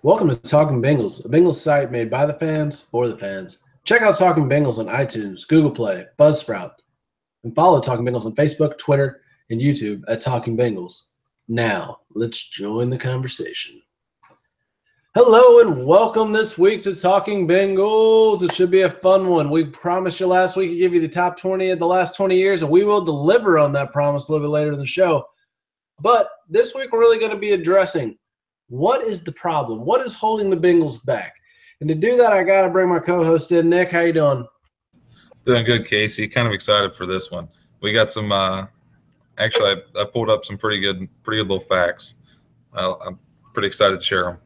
Welcome to Talkin Bengals, a Bengals site made by the fans for the fans. Check out Talkin Bengals on iTunes, Google Play, Buzzsprout, and follow Talkin Bengals on Facebook, Twitter, and YouTube at Talkin Bengals. Now, let's join the conversation. Hello and welcome this week to Talking Bengals. It should be a fun one. We promised you last week to give you the top 20 of the last 20 years, and we will deliver on that promise a little bit later in the show. But this week we're really going to be addressing what is the problem? What is holding the Bengals back? And to do that, I got to bring my co-host in. Nick, how you doing? Doing good, Casey. Kind of excited for this one. We got some actually, I pulled up some pretty good little facts. I'm pretty excited to share them.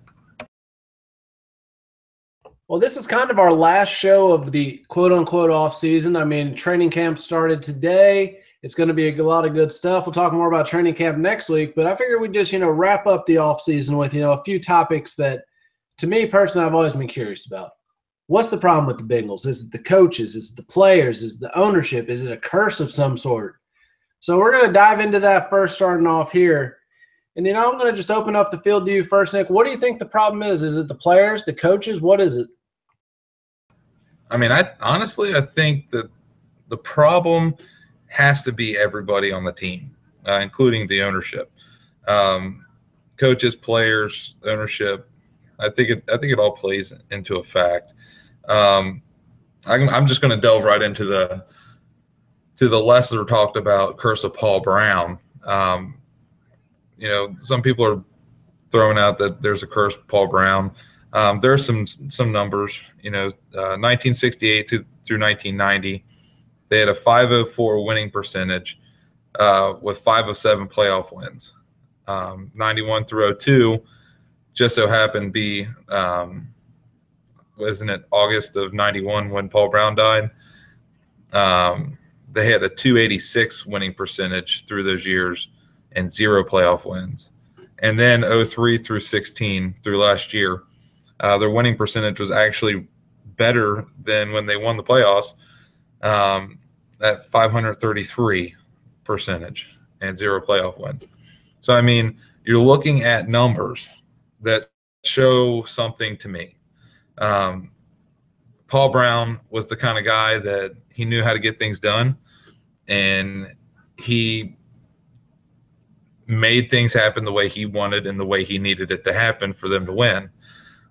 Well, this is kind of our last show of the quote-unquote off-season. I mean, training camp started today. It's going to be a lot of good stuff. We'll talk more about training camp next week, but I figured we'd just, wrap up the off-season with, a few topics that, to me personally, I've always been curious about. What's the problem with the Bengals? Is it the coaches? Is it the players? Is it the ownership? Is it a curse of some sort? So we're going to dive into that first, starting off here. And, I'm going to just open up the field to you first, Nick. What do you think the problem is? Is it the players, the coaches? What is it? I mean, I think that the problem has to be everybody on the team, including the ownership, coaches, players, ownership. I think it all plays into a fact. I'm just going to delve right into the lesser talked about curse of Paul Brown. Some people are throwing out that there's a curse of Paul Brown. There's some numbers. 1968 through 1990. They had a 504 winning percentage with 5 of 7 playoff wins. 91 through 02 just so happened to be, wasn't it August of 91 when Paul Brown died? They had a 286 winning percentage through those years and 0 playoff wins. And then 03 through 16 through last year, their winning percentage was actually better than when they won the playoffs. At 533 percentage and 0 playoff wins. So, I mean, you're looking at numbers that show something to me. Paul Brown was the kind of guy that he knew how to get things done, and he made things happen the way he wanted and the way he needed it to happen for them to win.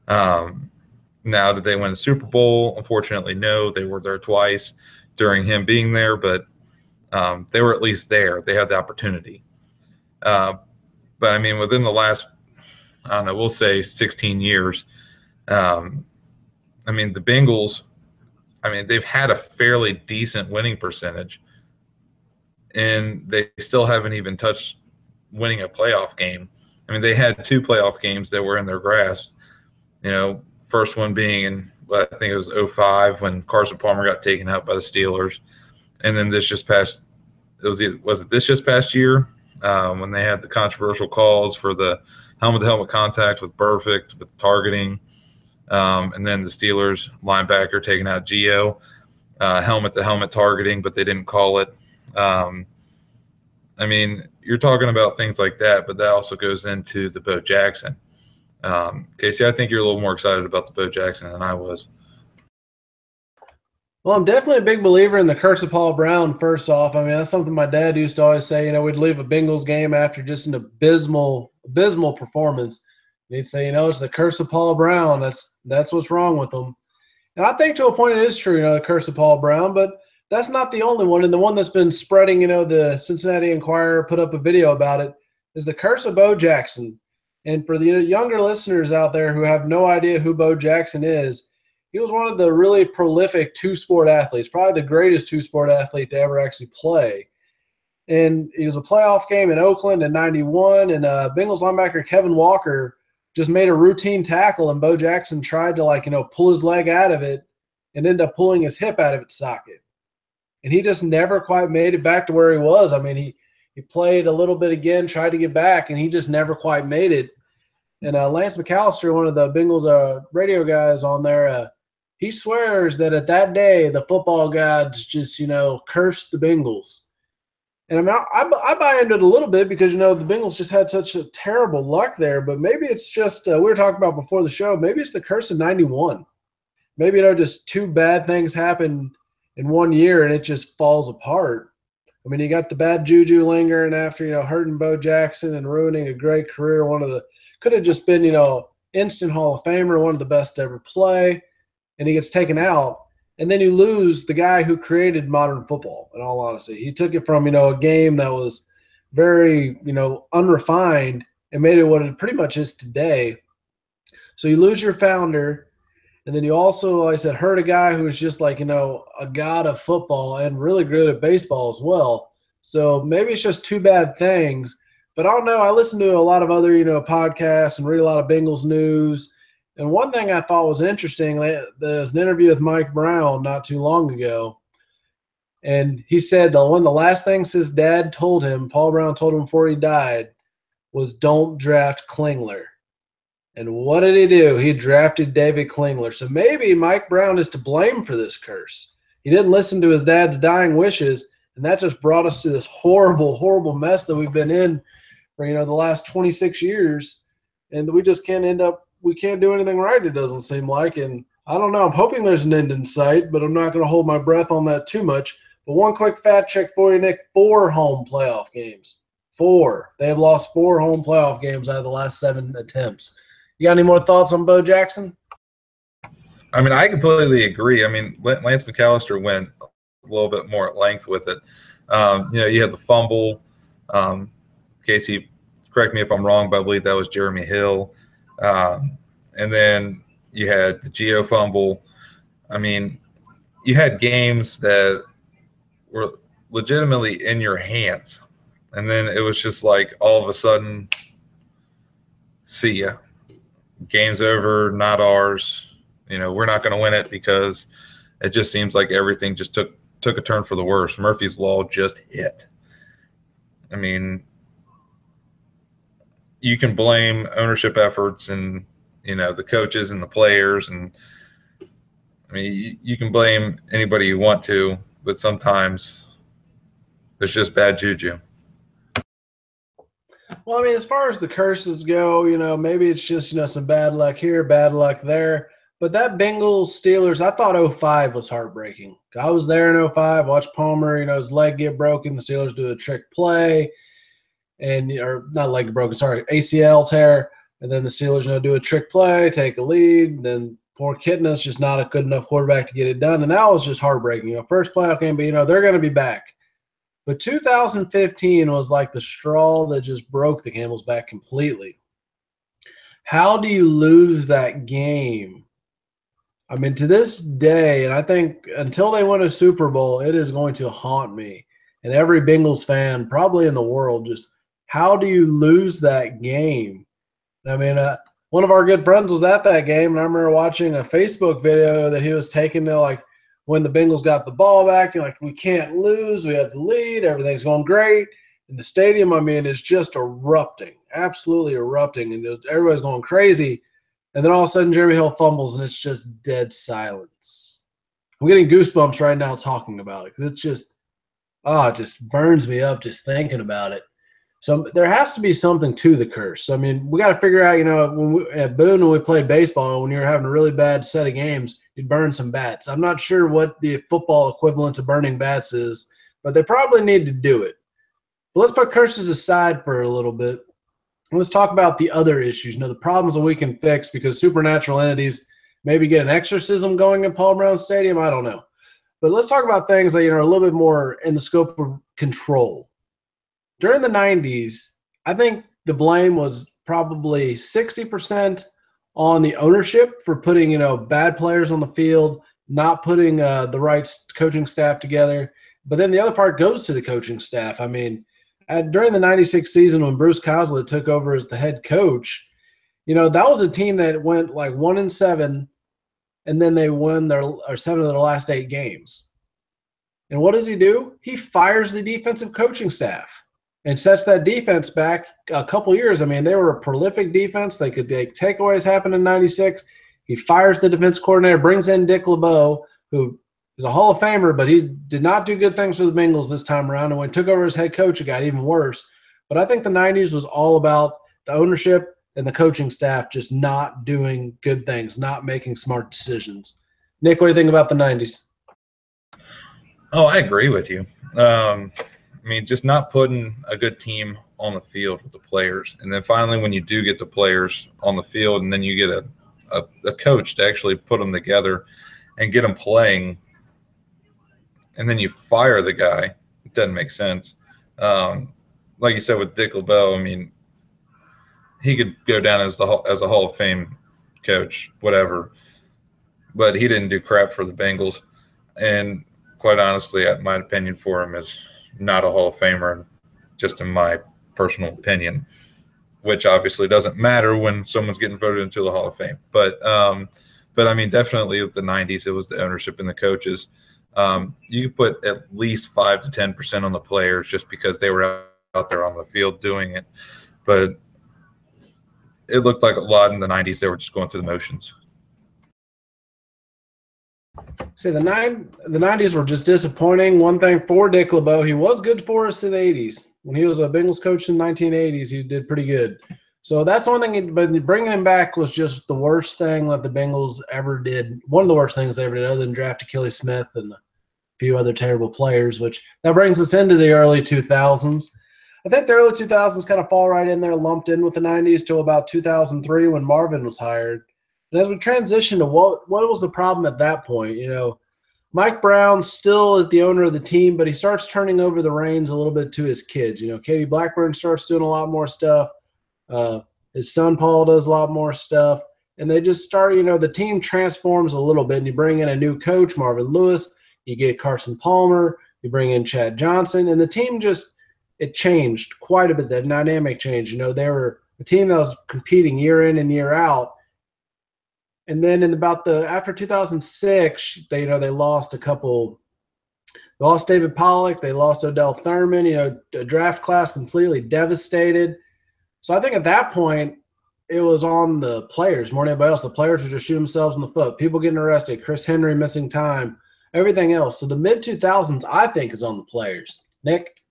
Now, did they win a Super Bowl? Unfortunately, no. They were there twice during him being there, but they were at least there. They had the opportunity. But, I mean, within the last, we'll say 16 years, the Bengals, they've had a fairly decent winning percentage, and they still haven't even touched winning a playoff game. They had 2 playoff games that were in their grasp. First one being in, I think it was 05 when Carson Palmer got taken out by the Steelers. And then this just past – was it this just past year when they had the controversial calls for the helmet-to-helmet contact with Perfect, with targeting, and then the Steelers linebacker taking out Gio, helmet-to-helmet targeting, but they didn't call it. You're talking about things like that, but that also goes into the Bo Jackson. Casey, I think you're a little more excited about the Bo Jackson than I was. Well, I'm definitely a big believer in the curse of Paul Brown, first off. That's something my dad used to always say. We'd leave a Bengals game after just an abysmal performance. And he'd say, it's the curse of Paul Brown. That's what's wrong with them. And I think to a point it is true, the curse of Paul Brown, but that's not the only one. And the one that's been spreading, the Cincinnati Enquirer put up a video about it, is the curse of Bo Jackson. And for the younger listeners out there who have no idea who Bo Jackson is, he was one of the really prolific two-sport athletes, probably the greatest two-sport athlete to ever actually play. And it was a playoff game in Oakland in 91, and Bengals linebacker Kevin Walker just made a routine tackle, and Bo Jackson tried to, pull his leg out of it and ended up pulling his hip out of its socket. And he just never quite made it back to where he was. He played a little bit again, tried to get back, and he just never quite made it. And Lance McAllister, one of the Bengals radio guys on there, he swears that at that day the football gods just, cursed the Bengals. And I mean, I buy into it a little bit because, the Bengals just had such a terrible luck there. But maybe it's just, we were talking about before the show, maybe it's the curse of 91. Maybe, just two bad things happen in one year and it just falls apart. I mean, you got the bad juju lingering after, hurting Bo Jackson and ruining a great career. Could have just been, instant Hall of Famer, one of the best to ever play. And he gets taken out. And then you lose the guy who created modern football, in all honesty. He took it from, a game that was very, unrefined and made it what it pretty much is today. So you lose your founder. And then you also, like I said, hurt a guy who was just like, a god of football and really good at baseball as well. So maybe it's just two bad things. But I don't know. I listen to a lot of other, podcasts and read a lot of Bengals news. And one thing I thought was interesting, there's an interview with Mike Brown not too long ago. And he said one of the last things his dad told him, Paul Brown told him before he died, was don't draft Klingler. And what did he do? He drafted David Klingler. So maybe Mike Brown is to blame for this curse. He didn't listen to his dad's dying wishes, and that just brought us to this horrible, horrible mess that we've been in for, the last 26 years. And we just we can't do anything right, it doesn't seem like. And I don't know. I'm hoping there's an end in sight, but I'm not going to hold my breath on that too much. But one quick fact check for you, Nick. 4 home playoff games. 4. They have lost 4 home playoff games out of the last 7 attempts. You got any more thoughts on Bo Jackson? I mean, I completely agree. I mean, Lance McAllister went a little bit more at length with it. You had the fumble. Casey, correct me if I'm wrong, but I believe that was Jeremy Hill. And then you had the Geo fumble. I mean, you had games that were legitimately in your hands. And then it was just like all of a sudden, see ya. Game's over, not ours. We're not going to win it because it just seems like everything just took a turn for the worse. Murphy's Law just hit. I mean, you can blame ownership efforts and, the coaches and the players. And, I mean, you can blame anybody you want to, but sometimes there's just bad juju. Well, I mean, as far as the curses go, maybe it's just, some bad luck here, bad luck there. But that Bengals Steelers, I thought 05 was heartbreaking. I was there in 05, watched Palmer, his leg get broken, the Steelers do a trick play, or not leg broken, sorry, ACL tear, and then the Steelers, do a trick play, take a lead, then poor Kitna's just not a good enough quarterback to get it done, and that was just heartbreaking. First playoff game, but, they're going to be back. But 2015 was like the straw that just broke the camel's back completely. How do you lose that game? I mean, to this day, and I think until they win a Super Bowl, it is going to haunt me and every Bengals fan probably in the world. Just how do you lose that game? I mean, one of our good friends was at that game, and I remember watching a Facebook video that he was taking to when the Bengals got the ball back, we can't lose. We have the lead. Everything's going great. And the stadium, I mean, is just erupting, absolutely erupting. And everybody's going crazy. And then all of a sudden, Jeremy Hill fumbles, and it's just dead silence. I'm getting goosebumps right now talking about it because it's just, it just burns me up just thinking about it. So there has to be something to the curse. I mean, we got to figure out, at Boone when we played baseball, when you were having a really bad set of games, you'd burn some bats. I'm not sure what the football equivalent to burning bats is, but they probably need to do it. But let's put curses aside for a little bit. Let's talk about the other issues, the problems that we can fix because supernatural entities maybe get an exorcism going in Paul Brown Stadium. I don't know. But let's talk about things that are a little bit more in the scope of control. During the 90s, I think the blame was probably 60% on the ownership for putting, bad players on the field, not putting the right coaching staff together. But then the other part goes to the coaching staff. I mean, during the 96 season when Bruce Coslett took over as the head coach, that was a team that went 1-7, and then they won 7 of their last 8 games. And what does he do? He fires the defensive coaching staff and sets that defense back a couple years. I mean, they were a prolific defense. They could make takeaways happen in 96. He fires the defense coordinator, brings in Dick LeBeau, who He's a Hall of Famer, but he did not do good things for the Bengals this time around. And when he took over as head coach, it got even worse. But I think the 90s was all about the ownership and the coaching staff just not doing good things, not making smart decisions. Nick, what do you think about the 90s? Oh, I agree with you. I mean, just not putting a good team on the field with the players. And then finally, when you do get the players on the field and then you get a coach to actually put them together and get them playing, and then you fire the guy, it doesn't make sense. Like you said with Dick LeBeau, I mean, he could go down as a Hall of Fame coach, whatever, but he didn't do crap for the Bengals. And quite honestly, my opinion for him is not a Hall of Famer, just in my personal opinion, which obviously doesn't matter when someone's getting voted into the Hall of Fame. But I mean, definitely with the 90s, it was the ownership and the coaches. You could put at least 5 to 10% on the players just because they were out there on the field doing it. But it looked like a lot in the 90s, they were just going through the motions. See, the 90s were just disappointing. One thing for Dick LeBeau, he was good for us in the 80s. When he was a Bengals coach in the 1980s, he did pretty good. So that's one thing, but bringing him back was just the worst thing that the Bengals ever did. One of the worst things they ever did, other than draft Achilles Smith and a few other terrible players, which that brings us into the early 2000s. I think the early 2000s kind of fall right in there, lumped in with the 90s till about 2003 when Marvin was hired. And as we transition to what was the problem at that point, Mike Brown still is the owner of the team, but he starts turning over the reins a little bit to his kids. Katie Blackburn starts doing a lot more stuff. His son Paul does a lot more stuff. And they just start, the team transforms a little bit. And you bring in a new coach, Marvin Lewis. You get Carson Palmer. You bring in Chad Johnson. And the team it changed quite a bit. That dynamic changed. They were a team that was competing year in and year out. And then after 2006, they lost a couple. They lost David Pollock. They lost Odell Thurman. A draft class completely devastated. So I think at that point, it was on the players more than anybody else. The players were just shooting themselves in the foot. People getting arrested. Chris Henry missing time. Everything else. So the mid-2000s, I think, is on the players. Nick?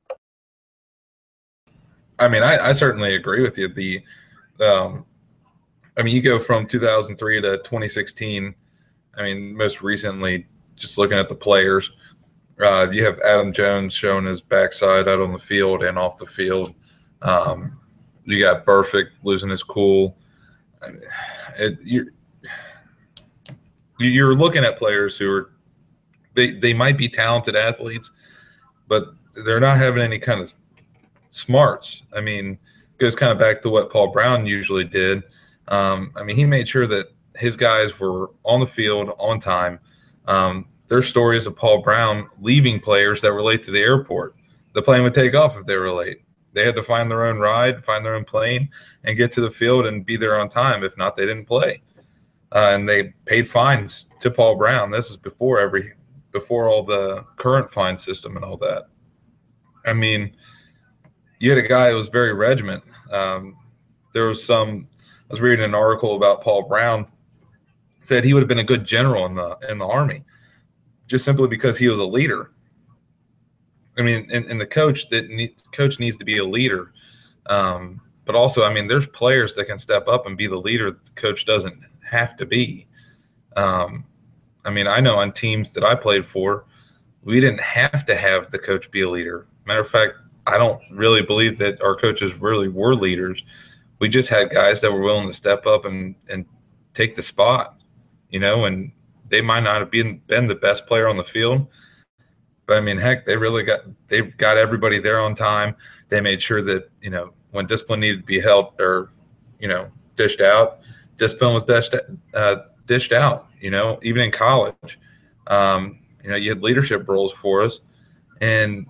I mean, I certainly agree with you. I mean, you go from 2003 to 2016. I mean, most recently, just looking at the players, you have Adam Jones showing his backside out on the field and off the field. You got Burfict losing his cool. I mean, you're looking at players who are they might be talented athletes, but they're not having any kind of smarts. I mean, it goes kind of back to what Paul Brown usually did. I mean, he made sure that his guys were on the field on time. There's stories of Paul Brown leaving players that were late to the airport. The plane would take off if they were late. They had to find their own ride, find their own plane, and get to the field and be there on time. If not, they didn't play. And they paid fines to Paul Brown. This is before all the current fine system and all that. I mean, you had a guy who was very regiment. There was I was reading an article about Paul Brown, said he would have been a good general in the Army, just simply because he was a leader. I mean, and the coach needs to be a leader, but also, I mean, there's players that can step up and be the leader that the coach doesn't have to be. I mean, I know on teams that I played for, we didn't have to have the coach be a leader. Matter of fact, I don't really believe that our coaches really were leaders. We just had guys that were willing to step up and take the spot, and they might not have been the best player on the field, but I mean, heck, they got everybody there on time. They made sure that, when discipline needed to be held or, dished out, discipline was dished out, even in college. You had leadership roles for us. And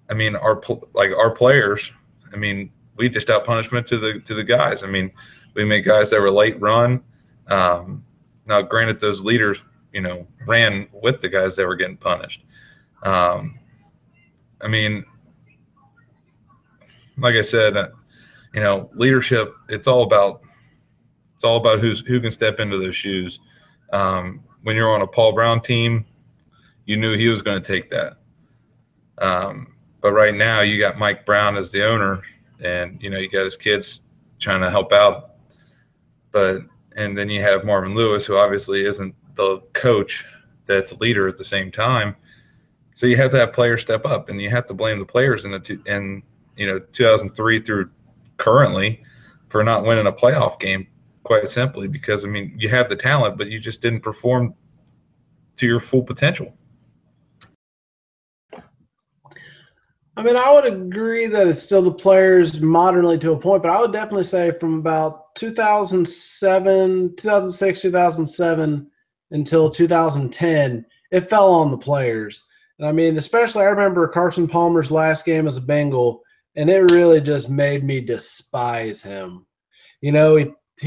I mean, our players, I mean, we dished out punishment to the guys. I mean, we made guys that were late run. Now, granted, those leaders, ran with the guys that were getting punished. I mean, like I said, leadership. It's all about who can step into those shoes. When you're on a Paul Brown team, You knew he was going to take that. But right now, you got Mike Brown as the owner, and you got his kids trying to help out. And then you have Marvin Lewis, who obviously isn't the coach that's a leader at the same time. So you have to have players step up, and you have to blame the players in 2003 through currently for not winning a playoff game, quite simply because you have the talent, but you just didn't perform to your full potential. I would agree that it's still the players moderately to a point, but I would definitely say from about 2006, 2007 until 2010, it fell on the players. And especially I remember Carson Palmer's last game as a Bengal, and it really just made me despise him. He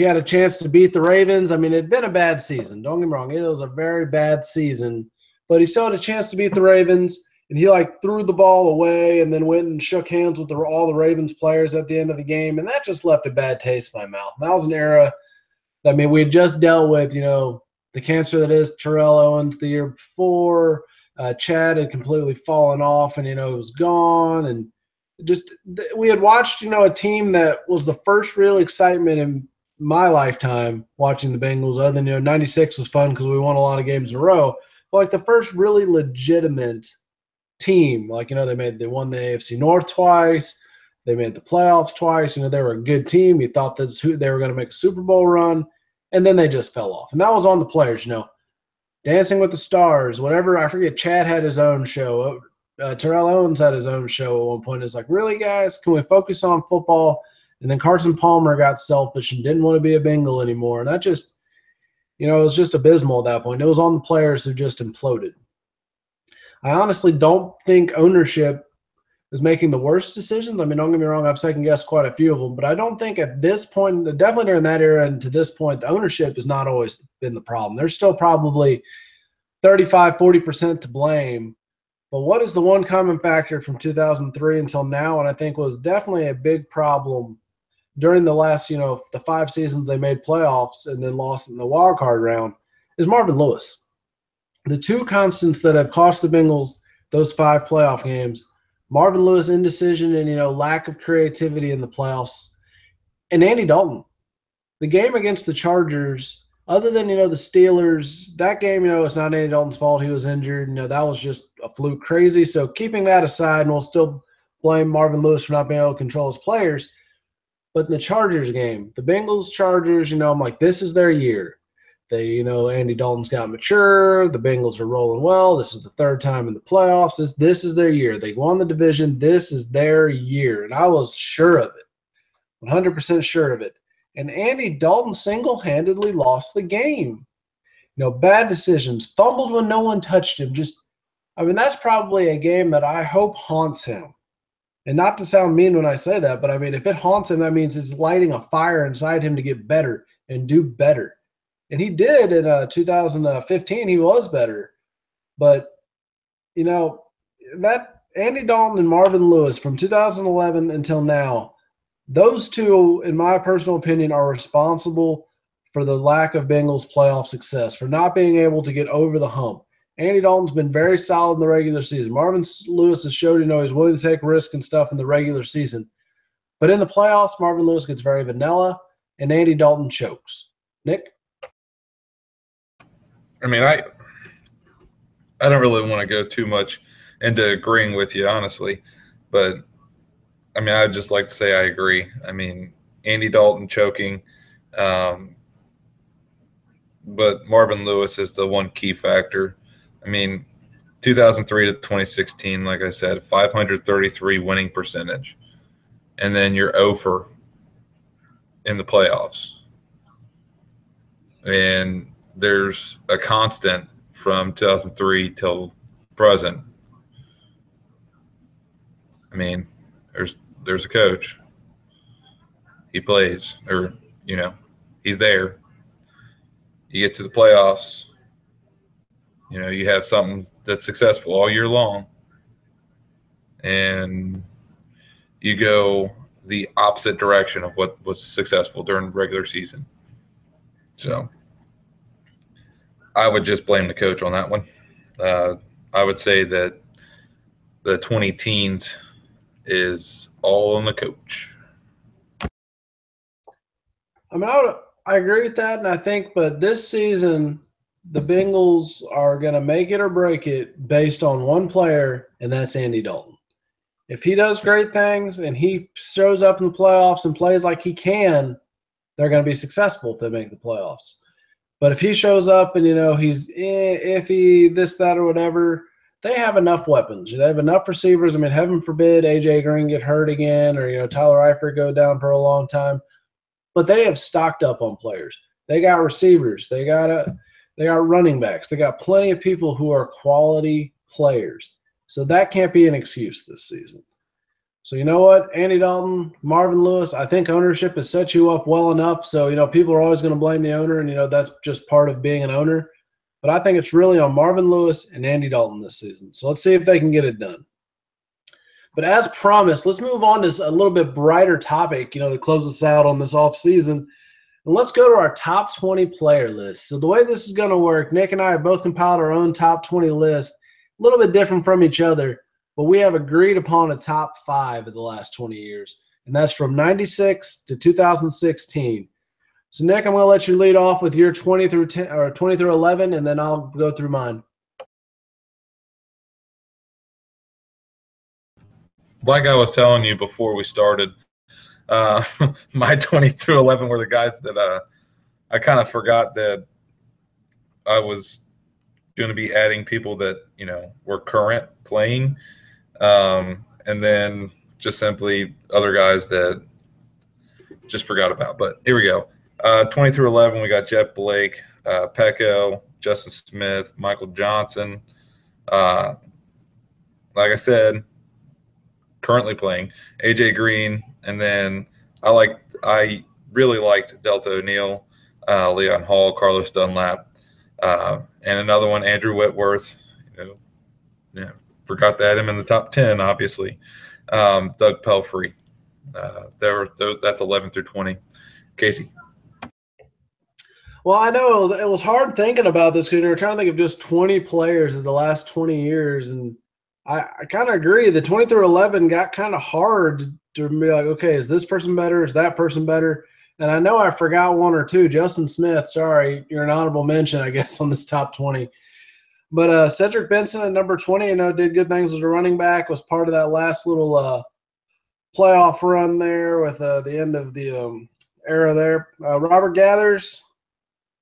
had a chance to beat the Ravens. It had been a bad season. Don't get me wrong. It was a very bad season, but he still had a chance to beat the Ravens. And he threw the ball away and then went and shook hands with all the Ravens players at the end of the game. And that just left a bad taste in my mouth. And that was an era we had just dealt with, the cancer that is Terrell Owens the year before. Chad had completely fallen off and, it was gone. And we had watched, a team that was the first real excitement in my lifetime watching the Bengals, other than, 96 was fun because we won a lot of games in a row. But the first really legitimate team, they won the AFC North twice, they made the playoffs twice. They were a good team. You thought they were going to make a Super Bowl run, and then they just fell off. And that was on the players. Dancing with the Stars, whatever. I forget. Chad had his own show. Terrell Owens had his own show at one point. It's really, guys, can we focus on football? And then Carson Palmer got selfish and didn't want to be a Bengal anymore. And that just, it was just abysmal at that point. It was on the players who just imploded. I honestly don't think ownership is making the worst decisions. Don't get me wrong, I've second-guessed quite a few of them, but I don't think at this point, definitely during that era and to this point, the ownership has not always been the problem. There's still probably 35, 40% to blame. But what is the one common factor from 2003 until now, and I think was definitely a big problem during the last, the 5 seasons they made playoffs and then lost in the wild card round, is Marvin Lewis. The two constants that have cost the Bengals those 5 playoff games, Marvin Lewis indecision and, lack of creativity in the playoffs, and Andy Dalton. The game against the Chargers, other than, the Steelers, that game, it's not Andy Dalton's fault. He was injured. That was just a fluke crazy. So keeping that aside, and we'll still blame Marvin Lewis for not being able to control his players. But in the Chargers game, the Bengals-Chargers, I'm this is their year. They, Andy Dalton's got mature. The Bengals are rolling well. This is the 3rd time in the playoffs. This is their year. They won the division. This is their year. And I was sure of it, 100% sure of it. And Andy Dalton single-handedly lost the game. Bad decisions, fumbled when no one touched him. That's probably a game that I hope haunts him. And not to sound mean when I say that, but if it haunts him, that means it's lighting a fire inside him to get better and do better. And he did in 2015. He was better. But, that Andy Dalton and Marvin Lewis from 2011 until now, those two, in my personal opinion, are responsible for the lack of Bengals playoff success, for not being able to get over the hump. Andy Dalton's been very solid in the regular season. Marvin Lewis has showed, he's willing to take risks and stuff in the regular season. But in the playoffs, Marvin Lewis gets very vanilla, and Andy Dalton chokes. Nick? I don't really want to go too much into agreeing with you, honestly. But, I'd just like to say I agree. Andy Dalton choking. But Marvin Lewis is the one key factor. 2003 to 2016, like I said, 533 winning percentage. And then you're over in the playoffs. And there's a constant from 2003 till present. There's a coach. He plays, or, he's there. You get to the playoffs. You have something that's successful all year long. And you go the opposite direction of what was successful during the regular season. So I would just blame the coach on that one. I would say that the 20 teens is all on the coach. I mean, I agree with that, and I think, but this season, the Bengals are going to make it or break it based on one player, and that's Andy Dalton. If he does great things and he shows up in the playoffs and plays like he can, they're going to be successful if they make the playoffs. But if he shows up and, he's iffy, this, that, or whatever, they have enough weapons. They have enough receivers. I mean, heaven forbid A.J. Green get hurt again or, Tyler Eifert go down for a long time. But they have stocked up on players. They got receivers. They got running backs. They got plenty of people who are quality players. So that can't be an excuse this season. So you know what, Andy Dalton, Marvin Lewis, I think ownership has set you up well enough. So, people are always going to blame the owner, and, that's just part of being an owner. But I think it's really on Marvin Lewis and Andy Dalton this season. So let's see if they can get it done. But as promised, let's move on to a little bit brighter topic, to close us out on this offseason. And let's go to our top 20 player list. So the way this is going to work, Nick and I have both compiled our own top 20 list, a little bit different from each other, but we have agreed upon a top 5 of the last 20 years, and that's from 96 to 2016. So, Nick, I'm going to let you lead off with your 20 through 10 or 20 through 11, and then I'll go through mine. Like I was telling you before we started, my 20 through 11 were the guys that I kind of forgot that I was going to be adding people that, were current playing. And then just simply other guys that just forgot about. But here we go. 20 through 11, we got Jeff Blake, Pecco, Justin Smith, Michael Johnson. Like I said, currently playing AJ Green, and then I really liked Delta O'Neal, Leon Hall, Carlos Dunlap, and another one, Andrew Whitworth. Forgot to add him in the top 10, obviously. Doug Pelfrey. That's 11 through 20. Casey. Well, I know it was hard thinking about this because you're trying to think of just 20 players in the last 20 years, and I kind of agree. The 20 through 11 got kind of hard to be like, okay, is this person better? Is that person better? And I know I forgot one or two. Justin Smith, sorry, you're an honorable mention, I guess, on this top 20. But Cedric Benson at number 20, did good things as a running back, was part of that last little playoff run there with the end of the era there. Robert Gathers,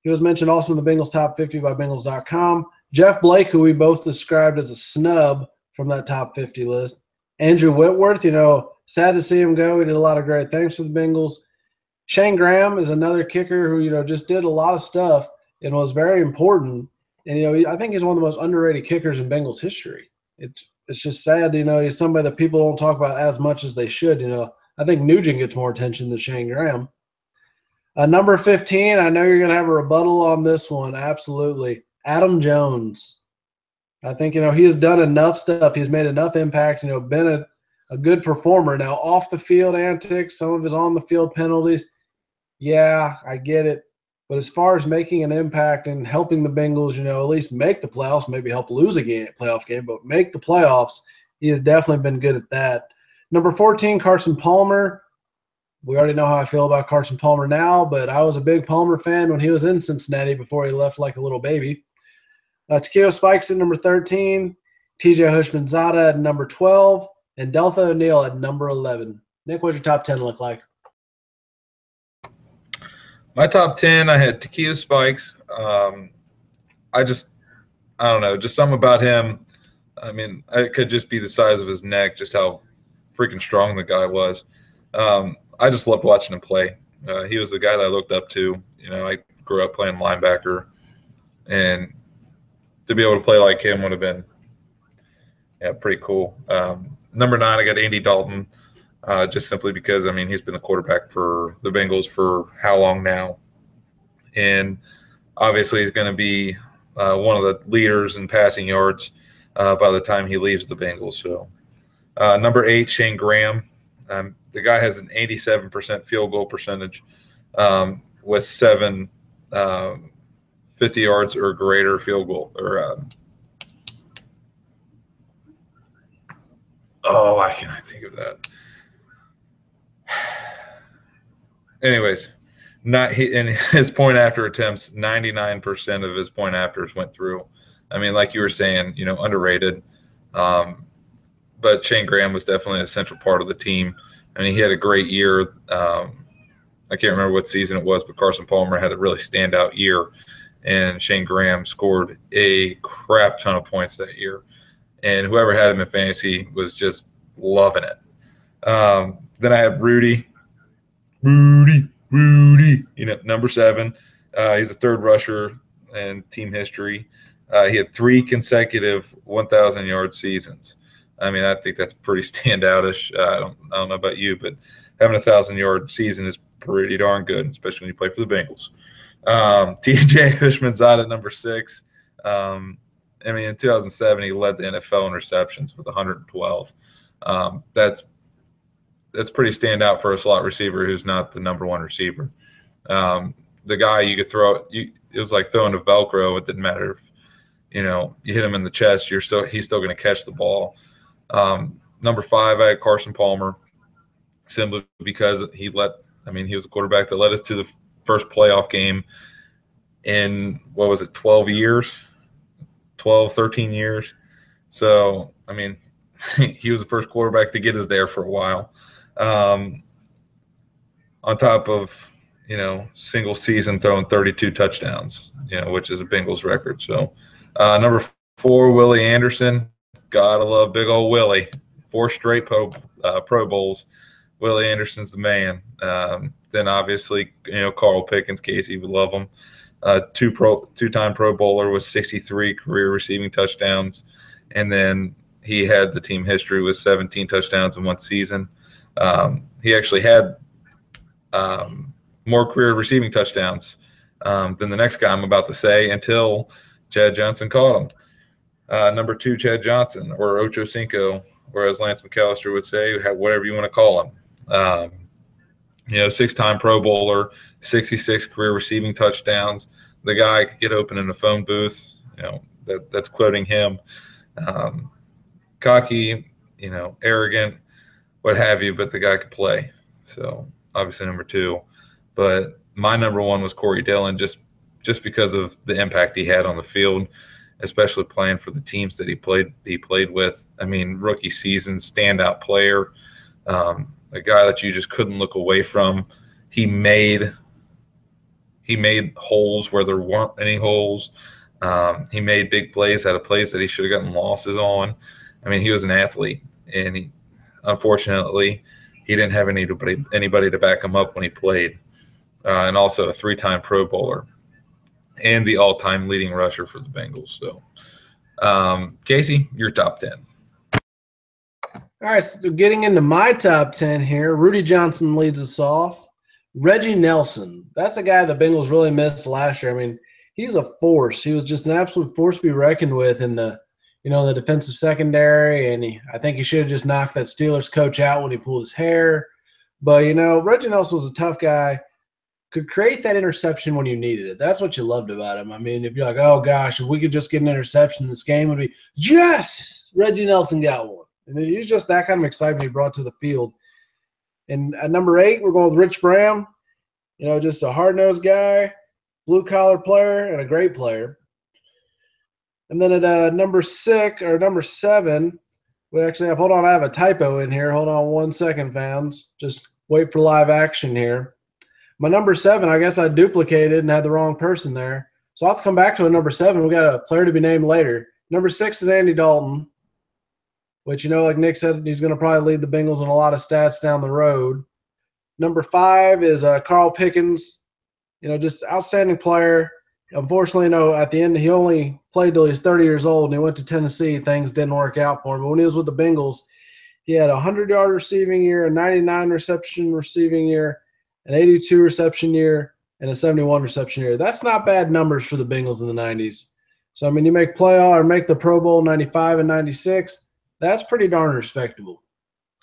he was mentioned also in the Bengals top 50 by Bengals.com. Jeff Blake, who we both described as a snub from that top 50 list. Andrew Whitworth, sad to see him go. He did a lot of great things for the Bengals. Shane Graham is another kicker who, just did a lot of stuff and was very important. And, I think he's one of the most underrated kickers in Bengals history. It's just sad, he's somebody that people don't talk about as much as they should. I think Nugent gets more attention than Shane Graham. Number 15, I know you're going to have a rebuttal on this one. Absolutely. Adam Jones. I think, he has done enough stuff. He's made enough impact, been a good performer. Now, off the field antics, some of his on the field penalties, yeah, I get it. But as far as making an impact and helping the Bengals, at least make the playoffs, maybe help lose a playoff game, but make the playoffs, he has definitely been good at that. Number 14, Carson Palmer. We already know how I feel about Carson Palmer now, but I was a big Palmer fan when he was in Cincinnati before he left like a little baby. Takeo Spikes at number 13, TJ Hushmanzada at number 12, and Delta O'Neal at number 11. Nick, what's your top 10 look like? My top 10, I had Takeo Spikes. I don't know, just something about him. I mean, it could just be the size of his neck, just how freaking strong the guy was. I just loved watching him play. He was the guy that I looked up to. I grew up playing linebacker, and to be able to play like him would have been pretty cool. Number 9, I got Andy Dalton. Just simply because, he's been a quarterback for the Bengals for how long now? And obviously he's going to be one of the leaders in passing yards by the time he leaves the Bengals. So number 8, Shane Graham. The guy has an 87% field goal percentage with 7 50 yards or greater field goal or Oh, why can't I think of that? Anyways, not he and his point after attempts, 99% of his point afters went through. I mean, like you were saying, underrated. Um, but Shane Graham was definitely a central part of the team. I mean, he had a great year. I can't remember what season it was, but Carson Palmer had a really standout year, and Shane Graham scored a crap ton of points that year. And whoever had him in fantasy was just loving it. Then I have Rudy, number 7. He's a third rusher in team history. He had 3 consecutive 1,000-yard seasons. I mean, I think that's pretty standoutish. I don't know about you, but having a 1,000-yard season is pretty darn good, especially when you play for the Bengals. T.J. Hushmanzada, number 6. I mean, in 2007, he led the NFL in receptions with 112. That's pretty standout for a slot receiver who's not the number 1 receiver. The guy you could throw, it was like throwing a Velcro. It didn't matter if you hit him in the chest, he's still going to catch the ball. Number 5, I had Carson Palmer, simply because he was a quarterback that led us to the first playoff game in 12 years, 12, 13 years. So, I mean, he was the first quarterback to get us there for a while. On top of, single season throwing 32 touchdowns, which is a Bengals record. So, number 4, Willie Anderson. Gotta love big old Willie. 4 straight Pro Bowls. Willie Anderson's the man. Then obviously, Carl Pickens, Casey would love him. 2-time Pro Bowler with 63 career receiving touchdowns, and then he had the team history with 17 touchdowns in 1 season. He actually had more career receiving touchdowns than the next guy I'm about to say until Chad Johnson caught him. Number 2, Chad Johnson, or Ocho Cinco, or as Lance McAllister would say, whatever you want to call him. 6-time Pro Bowler, 66 career receiving touchdowns. The guy could get open in a phone booth. That's quoting him. Cocky, arrogant, what have you, but the guy could play. So obviously number 2. But my number 1 was Corey Dillon, just because of the impact he had on the field, especially playing for the teams that he played with. I mean, rookie season, standout player, a guy that you just couldn't look away from. He made holes where there weren't any holes. He made big plays out of plays that he should have gotten losses on. I mean, he was an athlete, and unfortunately, he didn't have anybody to back him up when he played. And also a 3-time Pro Bowler and the all-time leading rusher for the Bengals. So, Casey, your top 10. All right, so getting into my top 10 here, Rudy Johnson leads us off. Reggie Nelson, that's a guy the Bengals really missed last year. I mean, he's a force. He was just an absolute force to be reckoned with in the defensive secondary, and I think he should have just knocked that Steelers coach out when he pulled his hair. But, Reggie Nelson was a tough guy. Could create that interception when you needed it. That's what you loved about him. I mean, if you're like, oh, gosh, if we could just get an interception, this game would be, yes, Reggie Nelson got one. And it was just that kind of excitement he brought to the field. And at number 8, we're going with Rich Bram. Just a hard-nosed guy, blue-collar player, and a great player. And then at number 7, we actually have – hold on, I have a typo in here. Hold on 1 second, fans. Just wait for live action here. My number 7, I guess I duplicated and had the wrong person there. So I'll have to come back to a number 7. We got a player to be named later. Number 6 is Andy Dalton, which, like Nick said, he's going to probably lead the Bengals in a lot of stats down the road. Number 5 is Carl Pickens, just outstanding player. Unfortunately, at the end, he only played till he was 30 years old, and he went to Tennessee. Things didn't work out for him. But when he was with the Bengals, he had a 100-yard receiving year, a 99-reception receiving year, an 82 reception year, and a 71 reception year. That's not bad numbers for the Bengals in the 90s. So, I mean, you make playoff or make the Pro Bowl 95 and 96, that's pretty darn respectable,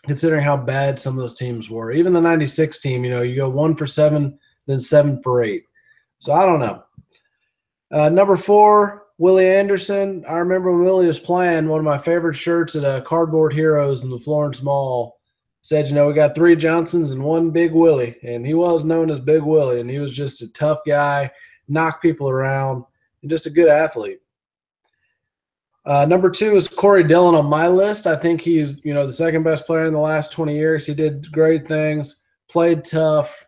considering how bad some of those teams were. Even the 96 team, you go 1 for 7, then 7 for 8. So, I don't know. Number 4, Willie Anderson. I remember when Willie was playing, one of my favorite shirts at Cardboard Heroes in the Florence Mall said, we got 3 Johnsons and 1 Big Willie. And he was known as Big Willie, and he was just a tough guy, knock people around, and just a good athlete. Number 2 is Corey Dillon on my list. I think he's, the second best player in the last 20 years. He did great things, played tough,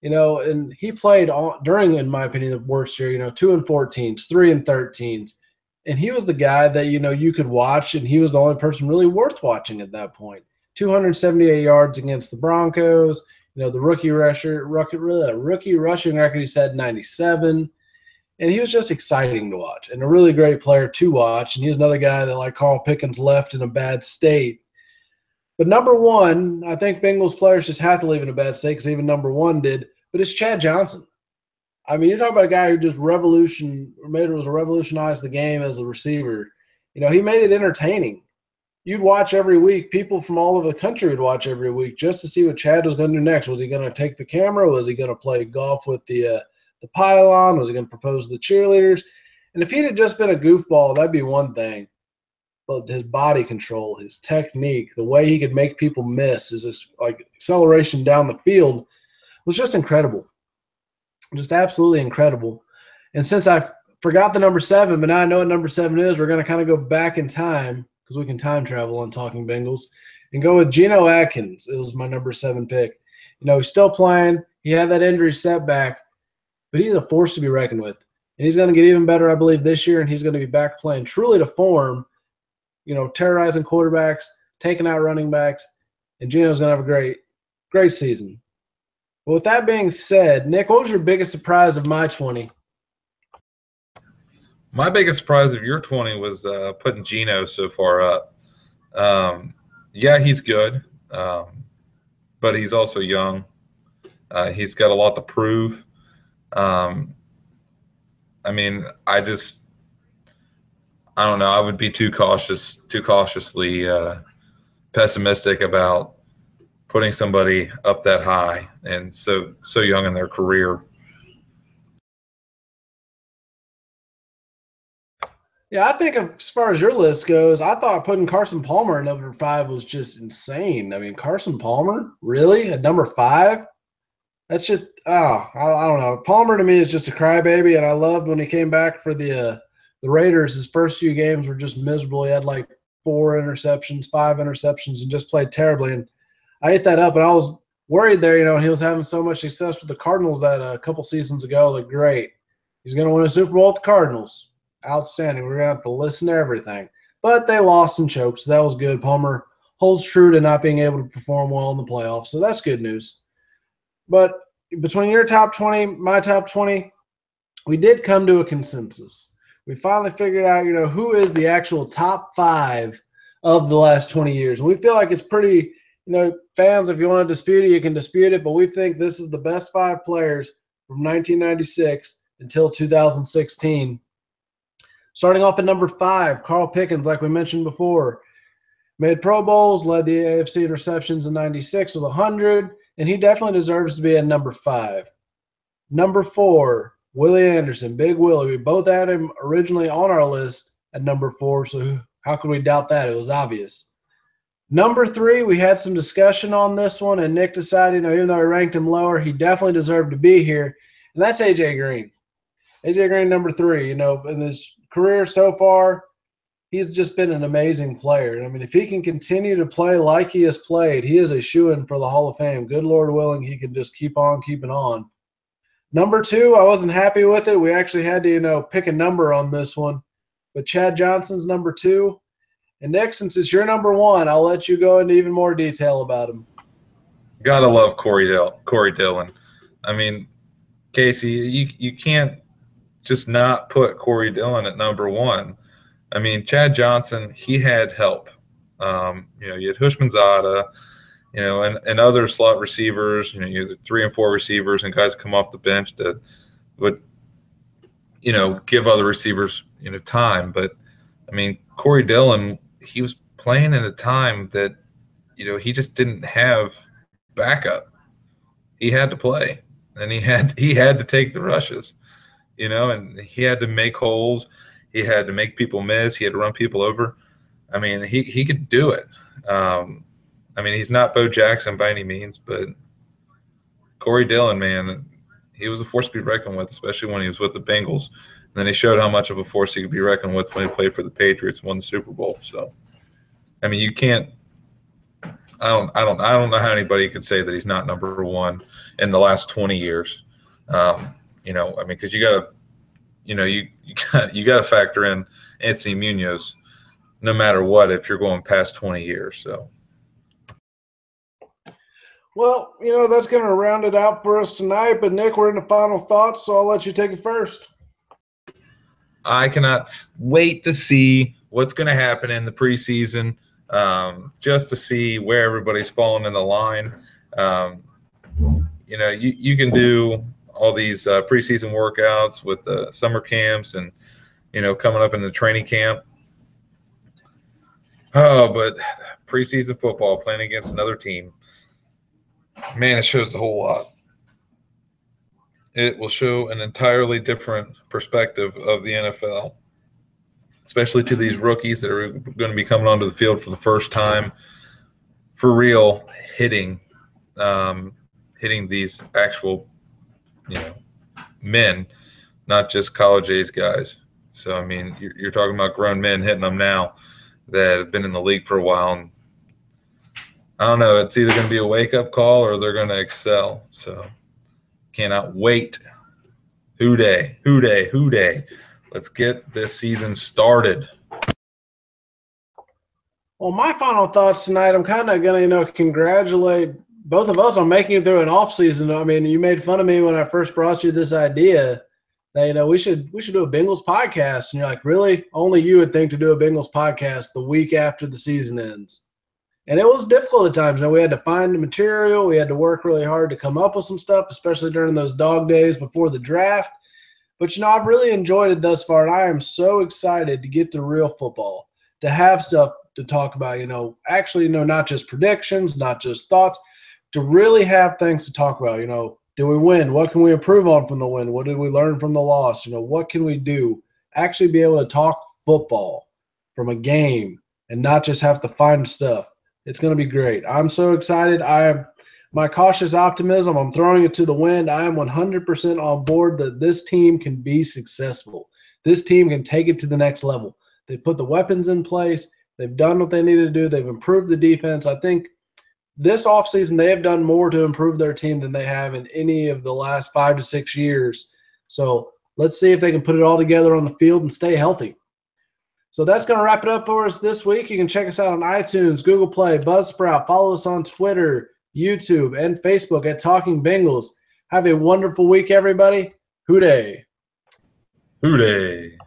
and he played during, in my opinion, the worst year, 2-14s, 3-13s. And he was the guy that, you could watch, and he was the only person really worth watching at that point. 278 yards against the Broncos. The rookie rushing record he set 97. And he was just exciting to watch and a really great player to watch. And he was another guy that, like Carl Pickens, left in a bad state. But number 1, I think Bengals players just have to leave in a bad state because even number 1 did. But it's Chad Johnson. I mean, you're talking about a guy who just revolutionized the game as a receiver. He made it entertaining. You'd watch every week. People from all over the country would watch every week just to see what Chad was going to do next. Was he going to take the camera? Was he going to play golf with the pylon? Was he going to propose to the cheerleaders? And if he'd have just been a goofball, that'd be one thing. But his body control, his technique, the way he could make people miss, his acceleration down the field was just incredible. Just absolutely incredible. And since I forgot the number 7, but now I know what number 7 is, we're going to kind of go back in time because we can time travel on Talking Bengals and go with Geno Atkins. It was my number 7 pick. He's still playing. He had that injury setback, but he's a force to be reckoned with. And he's going to get even better, I believe, this year, and he's going to be back playing truly to form, terrorizing quarterbacks, taking out running backs, and Geno's going to have a great, great season. But with that being said, Nick, what was your biggest surprise of my 20? My biggest surprise of your 20 was putting Geno so far up. Yeah, he's good, but he's also young. He's got a lot to prove. I don't know. I would be too cautiously pessimistic about putting somebody up that high and so young in their career. Yeah, I think as far as your list goes, I thought putting Carson Palmer at number 5 was just insane. I mean, Carson Palmer, really, at number 5? That's just, I don't know. Palmer to me is just a crybaby, and I loved when he came back for the Raiders. His first few games were just miserable. He had like 5 interceptions, and just played terribly. And I ate that up, and I was worried there, and he was having so much success with the Cardinals that a couple seasons ago. Like, great. He's going to win a Super Bowl with the Cardinals. Outstanding. We're going to have to listen to everything. But they lost and choked, so that was good. Palmer holds true to not being able to perform well in the playoffs, so that's good news. But between your top 20, my top 20, we did come to a consensus. We finally figured out, who is the actual top 5 of the last 20 years. And we feel like it's pretty, fans, if you want to dispute it, you can dispute it. But we think this is the best 5 players from 1996 until 2016. Starting off at number 5, Carl Pickens, like we mentioned before, made Pro Bowls, led the AFC in receptions in 96 with 100, and he definitely deserves to be at number 5. Number 4, Willie Anderson, Big Willie. We both had him originally on our list at number 4, so how could we doubt that? It was obvious. Number 3, we had some discussion on this one, and Nick decided, even though I ranked him lower, he definitely deserved to be here, and that's A.J. Green. A.J. Green, number 3, in his career so far, he's just been an amazing player. And I mean, if he can continue to play like he has played, he is a shoo-in for the Hall of Fame. Good Lord willing, he can just keep on keeping on. Number 2, I wasn't happy with it. We actually had to, pick a number on this one. But Chad Johnson's number 2. And Nick, since it's your number 1, I'll let you go into even more detail about him. Gotta love Corey Dillon. I mean, Casey, you can't just not put Corey Dillon at number 1. I mean, Chad Johnson, he had help. You had Hushmanzada, and other slot receivers. You had 3 and 4 receivers and guys come off the bench that would, give other receivers, time. But I mean, Corey Dillon, he was playing in a time that, he just didn't have backup. He had to play, and he had to take the rushes. And he had to make holes. He had to make people miss. He had to run people over. I mean, he could do it. I mean, he's not Bo Jackson by any means, but Corey Dillon, man, he was a force to be reckoned with, especially when he was with the Bengals. And then he showed how much of a force he could be reckoned with when he played for the Patriots and won the Super Bowl. So, I mean, you can't. I don't know how anybody could say that he's not number one in the last 20 years. You know, I mean, because you got to, you know, you got to factor in Anthony Munoz, no matter what, if you're going past 20 years. So. Well, you know, that's going to round it out for us tonight. But, Nick, we're in the final thoughts, so I'll let you take it first. I cannot wait to see what's going to happen in the preseason, just to see where everybody's falling in the line. You know, you can do all these preseason workouts with the summer camps and, you know, coming up in the training camp. Oh, but preseason football, playing against another team, man, it shows a whole lot. It will show an entirely different perspective of the NFL, especially to these rookies that are going to be coming onto the field for the first time, for real, hitting these actual, you know, men, not just college-age guys. So, I mean, you're talking about grown men hitting them now that have been in the league for a while. And I don't know. It's either going to be a wake-up call or they're going to excel. So, cannot wait. Who day, who day, who day. Let's get this season started. Well, my final thoughts tonight, I'm kind of going to, you know, congratulate both of us on making it through an off season. I mean, you made fun of me when I first brought you this idea that, you know, we should do a Bengals podcast. And you're like, really? Only you would think to do a Bengals podcast the week after the season ends. And it was difficult at times. You know, we had to find the material. We had to work really hard to come up with some stuff, especially during those dog days before the draft. But, you know, I've really enjoyed it thus far, and I am so excited to get to real football, to have stuff to talk about, you know, actually, you know, not just predictions, not just thoughts, to really have things to talk about. You know, did we win? What can we improve on from the win? What did we learn from the loss? You know, what can we do? Actually be able to talk football from a game and not just have to find stuff. It's going to be great. I'm so excited. My cautious optimism, I'm throwing it to the wind. I am 100% on board that this team can be successful. This team can take it to the next level. They put the weapons in place. They've done what they needed to do. They've improved the defense. I think this offseason they have done more to improve their team than they have in any of the last 5 to 6 years. So let's see if they can put it all together on the field and stay healthy. So that's going to wrap it up for us this week. You can check us out on iTunes, Google Play, Buzzsprout. Follow us on Twitter, YouTube, and Facebook at Talking Bengals. Have a wonderful week, everybody. Hooday. Hooday.